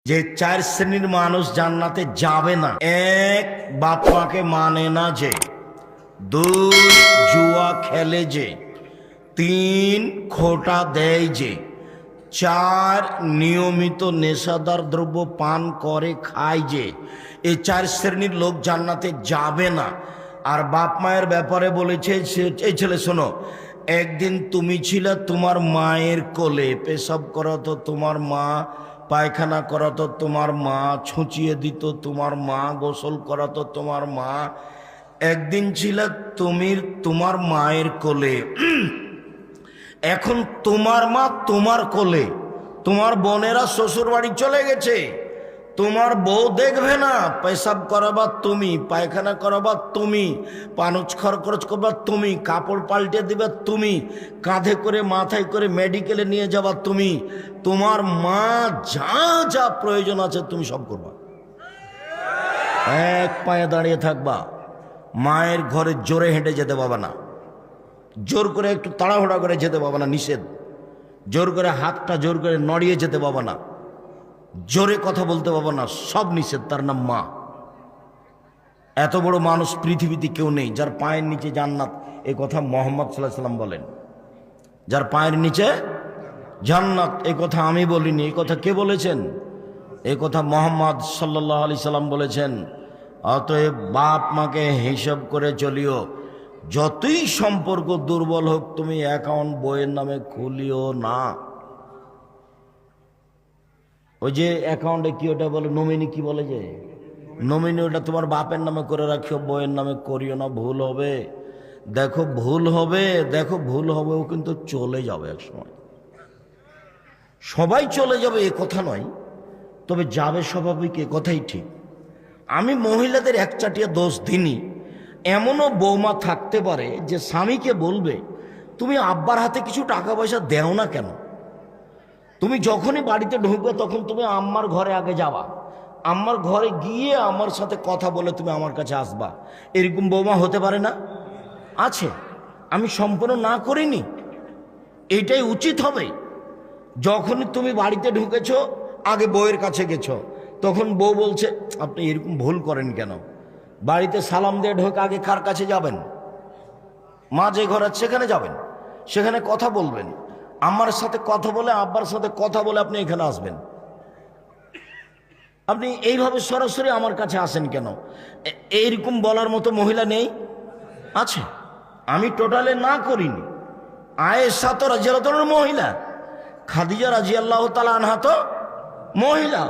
যে চার শ্রেণীর মানুষ জান্নাতে যাবে না। এক, বাপ মাকে মানে না যে। দুই, জুয়া খেলে যে। তিন, খোটা দেয় যে। চার, নিয়মিত নেশাদার দ্রব্য পান করে খায় যে। এই চার শ্রেণীর লোক জান্নাতে যাবে না। আর বাপ মায়ের ব্যাপারে বলেছে, এই ছেলে শোনো, একদিন তুমি ছিলে তোমার মায়ের কোলে, পেশাব করাতো তোমার মা, পায়খানা করাতো তোমার মা, ছুঁচিয়ে দিত তোমার মা, গোসল করাতো তোমার মা। একদিন ছিল তুমি তোমার মায়ের কোলে, এখন তোমার মা তোমার কোলে, তোমার বোনেরা শ্বশুর বাড়ি চলে গেছে, তোমার বউ দেখবে না, পেশাব করাবা তুমি, পায়খানা করাবা তুমি, পানুচ খরচ করবা তুমি, কাপড় পাল্টে দিবে তুমি, কাঁধে করে মাথায় করে মেডিকেলে নিয়ে যাবা তুমি, তোমার মা যা যা প্রয়োজন আছে তুমি সব করবা। এক পায়ে দাঁড়িয়ে থাকবা, মায়ের ঘরে জোরে হেঁটে যেতে পাবা না, জোর করে একটু তাড়াহুড়া করে যেতে পাবা না, নিষেধ। জোর করে হাতটা জোর করে নড়িয়ে যেতে পাবা না, জোরে কথা বলতে পাবো না, সব নিষেধ। তার নাম মা। এত বড় মানুষ পৃথিবীতে কেউ নেই যার পায়ের নিচে জান্নাত, এই কথা মুহাম্মদ সাল্লাল্লাহু আলাইহি সাল্লাম বলেন। যার পায়ের নিচে জান্নাত, এই কথা আমি বলিনি, এই কথা কে বলেছেন? এই কথা মুহাম্মদ সাল্লাল্লাহু আলাইহি সাল্লাম বলেছেন। অতএব বাপ মাকে হিসাব করে চলিও। যতই সম্পর্ক দুর্বল হোক, তুমি অ্যাকাউন্ট বইয়ের নামে খুলিও না। ওই যে অ্যাকাউন্টে কি ওটা বলে, নমিনি কি বলে, যে নমিনি, ওটা তোমার বাপের নামে করে রাখিও, বইয়ের নামে করিও না, ভুল হবে। দেখো ভুল হবে, দেখো ভুল হবে, ও কিন্তু চলে যাবে এক সময়। সবাই চলে যাবে এ কথা নয়, তবে যাবে স্বাভাবিক, এ কথাই ঠিক। আমি মহিলাদের এক চাটিয়া দোষ দিনই। এমনও বৌমা থাকতে পারে যে স্বামীকে বলবে, তুমি আব্বার হাতে কিছু টাকা পয়সা দেও না কেন? তুমি যখনই বাড়িতে ঢুকবে তখন তুমি আম্মার ঘরে আগে যাবা, আম্মার ঘরে গিয়ে আমার সাথে কথা বলে তুমি আমার কাছে আসবা। এরকম বৌমা হতে পারে না? আছে। আমি সম্পূর্ণ না করিনি, এইটাই উচিত হবে। যখনই তুমি বাড়িতে ঢুকেছো, আগে বউয়ের কাছে গেছো, তখন বউ বলছে আপনি এরকম ভুল করেন কেন? বাড়িতে সালাম দিয়ে ঢোক, আগে কার কাছে যাবেন? মা যে ঘর আছে সেখানে যাবেন, সেখানে কথা বলবেন, আমার সাথে কথা বলে, আব্বার সাথে কথা বলে আপনি এখানে আসবেন। আপনি এইভাবে সরাসরি আমার কাছে আসেন কেন? এইরকম বলার মতো মহিলা নেই? আছে। আমি টোটালে না করিনি। আয়েশা তো রাদিয়াল্লাহু তাআলার মহিলা, খাদিজা রাদিয়াল্লাহু তাআলা আনহা তো মহিলা।